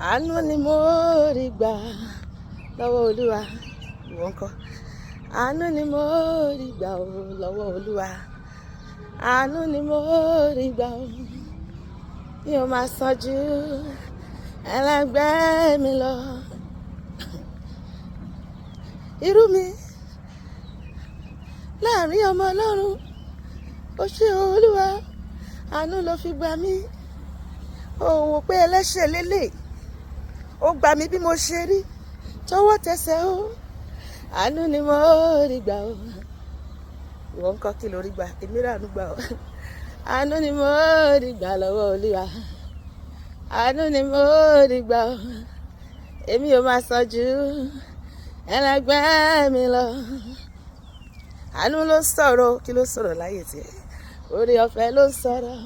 àánú ni mo rí gbà lọ́wọ́ Olúwa. Ìwọ ńkọ́? Àánú ni mo rí gbà lọ́wọ́ Olúwa. Àánú ni mo rí gbà mi ò máa sàn jù ẹlẹgbẹ́ mi lọ. Irú mi láàrin ọmọ Ọlọ́run, ó ṣe Olúwa, àánú ló fi gbà mí. Ó wò pé ẹlẹ́ṣẹ̀ lélẹ̀, ó gbà mí bí mo ṣe rí, tọwọ́ tẹsẹ̀ o. Àánú ni mo rí gbà o. Ìwọ ńkọ́ kí ló rí gbà? Èmi rà àánú gbà o. Àánú ni mo rí gbà lọ́wọ́ Olúwa. Àánú ni mo rí gbà o. Èmi ò máa sàn jù ẹlẹgbẹ́ mi lọ. Àánú ló sọ̀rọ̀, kí ló sọ̀rọ̀ láyé tiẹ̀? Oore ọ̀fẹ́ ló sọ̀rọ̀.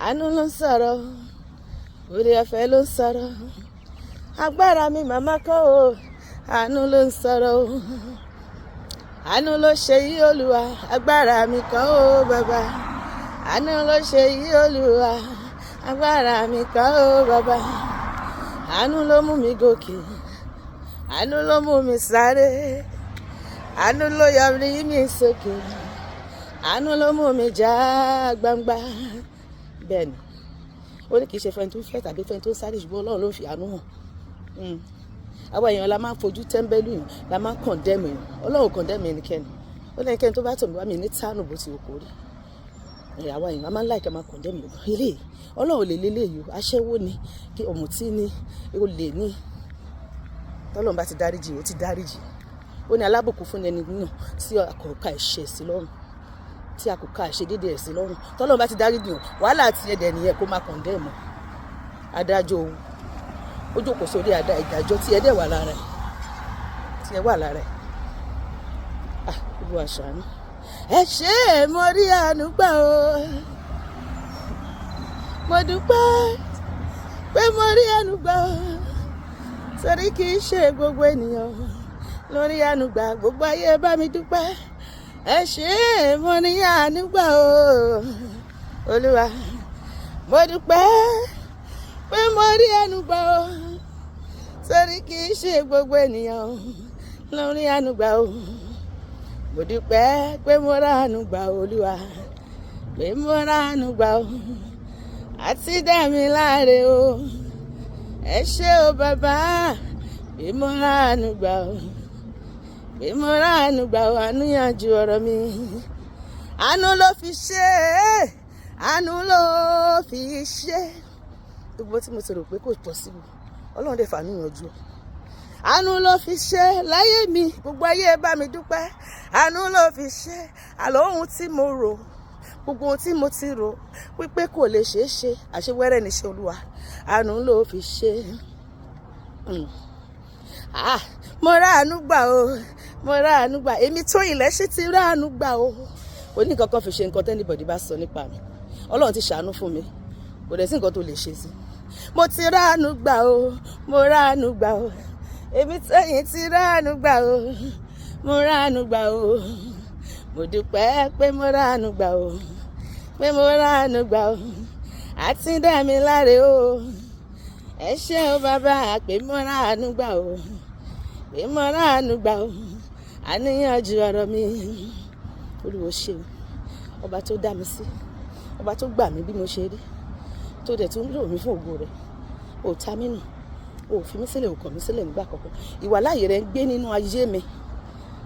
Àánú ló sọ̀rọ̀. Oore ọ̀fẹ́ ló sọ̀rọ̀. Agbára mi màmá kọ́ o. Àánú ló sọ̀rọ̀ o. Àánú ló ṣe yí Olúwa. Agbára mi kọ́ o bàbá. Àánú ló ṣe yí Olúwa. Agbára mi kọ́ o bàbá. Àánú ló mú mi gòkè. Àánú ló mú mi sáré. Àánú ló yọ mi sókè. Àánú ló mú mi já gbangba. Bẹ́ẹ̀ni, ó ní kì í ṣe fẹ́ni tó fẹ́ tàbí fẹ́ni tó sáré, ṣùgbọ́n Ọlọ́run ló fi àánú hàn. Àwọn èèyàn la máa ń fojú tẹ́ńbẹ́lú yìí, la máa ń kọ̀ndẹ́mù yìí. Ọlọ́run kọ̀ndẹ́mù ẹnikẹ́ni. Ó ní ẹnikẹ́ni tó bá tọ̀ mí wá mi ní tánù bó ti wò kó rí. Àwọn èèyàn a máa ń láìka máa kọ̀ndẹ́mù yìí. Ilé Ọlọ́run lè lélẹ̀ yìí, aṣẹ́wó ni, kí ọ̀mùtí ni, olè ni. Tọ́lọ́run bá ti dáríjì, ó ti dáríjì. Ó ní alábùkún fún ẹni náà tí a kò ka ẹ̀ṣẹ̀ sí lọ́rùn, tí a kò ka àṣedédé ẹ̀ sí lọ́rùn. Tọ́lọ́run bá ti dáríjì hàn, wàhálà àti ẹ̀dẹ̀ nìyẹn kó máa kọ̀ndẹ́mù. Adájọ́ òun ó jókòó sórí àdá ìdájọ́ tí ẹ dẹ̀ wà lára ẹ̀, tí ẹ wà lára ẹ̀. Olúwa ṣàánú. Ẹ ṣé mo rí àánú gbà o. Mo dúpẹ́ pé mo rí àánú gbà o. Torí kì í ṣe gbogbo ènìyàn lórí àánú gbà, gbogbo ayé bá mi dúpẹ́. Ẹ ṣé mo rí àánú gbà o. Olúwa, mo dúpẹ́ pé mo rí àánú gbà o. Torí kì í ṣe gbogbo ènìyàn lórí àánú gbà o. Mo dúpẹ́ pé mo rí àánú gbà o Olúwa, pé mo rí àánú gbà o. Àti dá mi láre o. Ẹ ṣé o bàbá, pé mo rí àánú gbà o. Pé mo rí àánú gbà o. Àánú yanjú ọ̀rọ̀ mi. Àánú ló fi ṣe é. Àánú ló fi ṣe é. Gbogbo tí mo ti rò pé kò possible, Ọlọ́run dẹ̀ fàánú yanjú. Àánú ló fi ṣe láyé mi, gbogbo ayé bá mi dúpẹ́. Àánú ló fi ṣe. Àlọ́ ohun tí mo rò, gbogbo ohun tí mo ti rò wípé kò lè ṣeé ṣe, àṣewẹ́rẹ́ ní ṣe Olúwa. Àánú ló fi ṣe. Mo rá àánú gbà o. Mo rá àánú gbà. Èmi tó ilẹ̀ ṣe ti rá àánú gbà o. Oní kankan fi ṣe nǹkan tẹ́nibọ̀dì bá sọ nípa mi. Ọlọ́run ti ṣàánú fún mi. Kò dẹ̀ sí nǹkan tó lè ṣe sí. Mo ti rá àánú gbà o. Mo rá àánú gbà o. Èmi tẹ́yìn ti rá àánú gbà o. Mo rá àánú gbà o. Mo dúpẹ́ pé mo rá àánú gbà o. Pé mo rá àánú gbà o. Àti dá mi láre o. Ẹ ṣé o bàbá, pé mo rá àánú gbà o. Pé mo rá àánú gbà o. Àníyànjú ọ̀rọ̀ mi. Olúwa ṣe o. Ọba tó dá mi sí. Ọba tó gbà mí bí mo ṣe rí. Tó dẹ̀ tún lò mí fún ògo rẹ̀. Ó ta mí nù. Ó fi mí sílẹ̀, ó kọ̀ mí sílẹ̀ nígbà kankan. Ìwàláyé rẹ̀ ń gbé nínú ayé mi.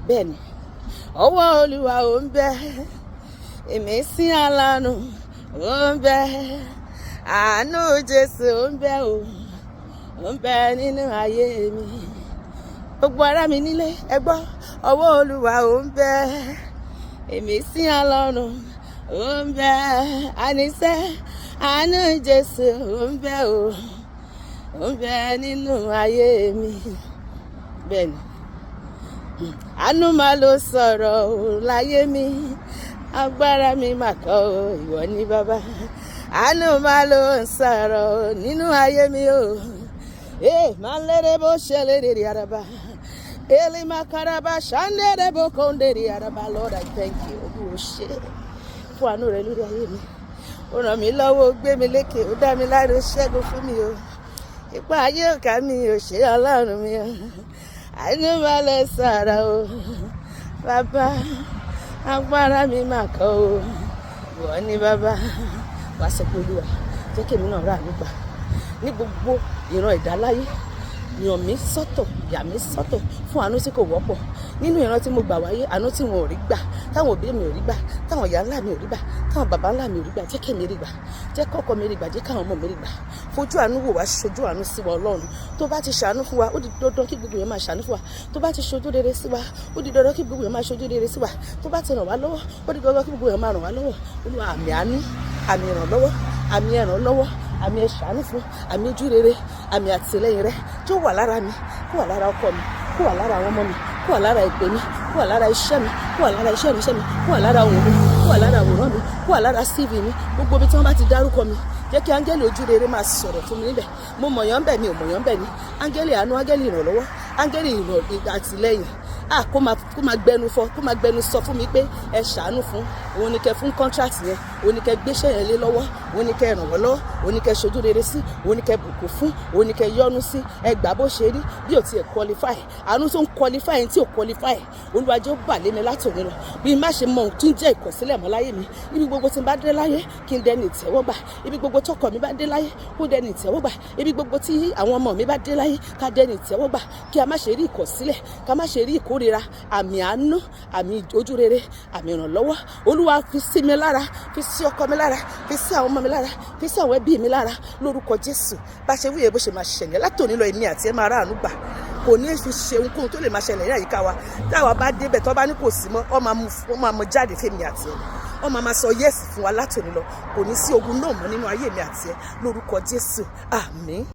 Bẹ́ẹ̀ ni, ọwọ́ Olúwa ò ń bẹ. Ìmísí aláàánú ò ń bẹ. Àánú Jésù ò ń bẹ o. Ò ń bẹ nínú ayé mi. Gbogbo ará mi nílé, ẹ gbọ́. Ọwọ́ Olúwa ò ń bẹ. Ìmísí aláàánú ò ń bẹ. Àníṣe àánú Jésù ò ń bẹ o. Ó ń bẹ nínú ayé mi. Bẹ́ẹ̀ni, àánú máa ló sọ̀rọ̀ o láyé mi. Agbára mi mà kọ́ o, ìwọ ni bàbá. Àánú máa ló sọ̀rọ̀ o nínú ayé mi o. Máa ń lérè bó ṣe lérè rí araba. Eli makaraba shandere bó kóńdé araba. Lord, I thank you. Olúwa ṣe fún àánú rẹ lórí ayé mi. Ó ràn mí lọ́wọ́, ó gbé mi lékè, ó dá mi láre, ó ṣẹ́gun fún mi o. Ipá ayé ọ̀ká mi ò ṣe Ọlọ́run mi o. Àánú balẹ̀ sára o. Bàbá, agbára mi mà kọ́ o. Ìwọ ni bàbá. Wá sọ pé Olúwa, jẹ́ kí èmi náà rà nígbà. Ní gbogbo ìran ìdáláyé, yàn mí sọ́tọ̀, yà mí sọ́tọ̀ fún àánú tí kò wọ́pọ̀. Nínú ìran tí mo gbà wáyé, àánú tí wọn ò rí gbà, táwọn òbí mi ò rí gbà, táwọn ìyá ńlá mi ò rí gbà, táwọn bàbá ńlá mi ò rí gbà, jẹ́ kí èmi rí gbà, jẹ́ kọ́kọ́ mi rí gbà, jẹ́ káwọn ọmọ mi rí gbà. Fojú àánú wò wá, ṣojú àánú sí wa Ọlọ́run. Tó bá ti ṣàánú fún wa, ó di dandan kí gbogbo yẹn máa ṣàánú fún wa. Tó bá ti ṣojú rere sí wa, ó di dandan kí gbogbo yẹn máa ṣojú rere sí wa. Tó bá ti ràn wá lọ́wọ́, ó di dandan kí gbogbo yẹn máa ràn wá lọ́wọ́. Olúwa, àmì àánú, àmì ìrànlọ́wọ́, àmì ìrànlọ́wọ́, àmì ẹ̀ṣàánú fún, àmì ojú rere, àmì àtìlẹ́yìn rẹ tó wà lára mi, kó wà lára ọkọ mi, kó wà lára àwọn ọmọ mi, kó wà lára ìpè mi, kó wà lára iṣẹ́ mi, kó wà lára iṣẹ́ ìrìnsẹ́ mi, kó wà lára òun mi, kó wà lára àwòrán mi, kó wà lára CV mi. Gbogbo ibi tí wọ́n bá ti dárúkọ mi, jẹ́ kí áńgẹ́lì ojú rere máa sọ̀rọ̀ fún mi níbẹ̀. Mo mọ̀yán bẹ̀ mi ò mọ̀yán bẹ̀ ni. Áńgẹ́lì àánú, áńgẹ́lì ìrànlọ́wọ́, áńgẹ́lì àtìlẹ́yìn. Kó máa gbẹnu sọ fún mi pé ẹ ṣàánú fún, òun ni kẹ́ fún contract yẹn, òun ni kẹ́ gbéṣẹ́ yẹn lé lọ́wọ́, òun ni kẹ́ ràn wọ́n lọ́wọ́, òun ni kẹ́ ṣojú rere sí, òun ni kẹ́ bùkún fún, òun ni kẹ́ yọ́nú sí. Ẹ gbà bó ṣe rí bí ò tiẹ̀ qualify. Àánú tó ń qualify tí ò qualify. Olúwa jẹ́ ó bà lé mi látòní lọ. Bí má ṣe mọ ohun tó ń jẹ́ ìkọ̀sílẹ̀ mọ́ láyé mi. Ibi gbogbo tí n bá dé láyé kí n dẹni ìtẹ́wọ́gbà. Ibi gbogbo tọkọ mi bá dé láyé kó dẹni ìtẹ́wọ́gbà. Ibi gbogbo tí àwọn ọmọ mi bá dé láyé ká dẹni ìtẹ́wọ́gbà. Kí a má ṣe rí ìkọ̀sílẹ̀, ká má ṣe rí ìkórira. Àmì àánú, àmì ojú rere, àmì ìrànlọ́wọ́. Olúwa fi sí mi lára, fi sí ọkọ mi lára, fi sí àwọn ọmọ mi lára, fi sí àwọn ẹbí mi lára lórúkọ Jésù. Bá ṣe wúyè bó ṣe máa ṣẹlẹ̀ látòní lọ, èmi àti ẹ máa ráàánú gbà. Kò ní fi ṣe ohunkóhun tó lè máa ṣẹlẹ̀ ní àyíká wa. Táwa bá débẹ̀ tó bá ní kò sí mọ́, wọ́n máa mú jáde fèmi àti ẹ. Wọ́n máa sọ yẹ́sì fún wa látòní lọ. Kò ní sí ogun náà mọ́ nínú ayé mi àti ẹ lórúkọ Jésù. Àmín.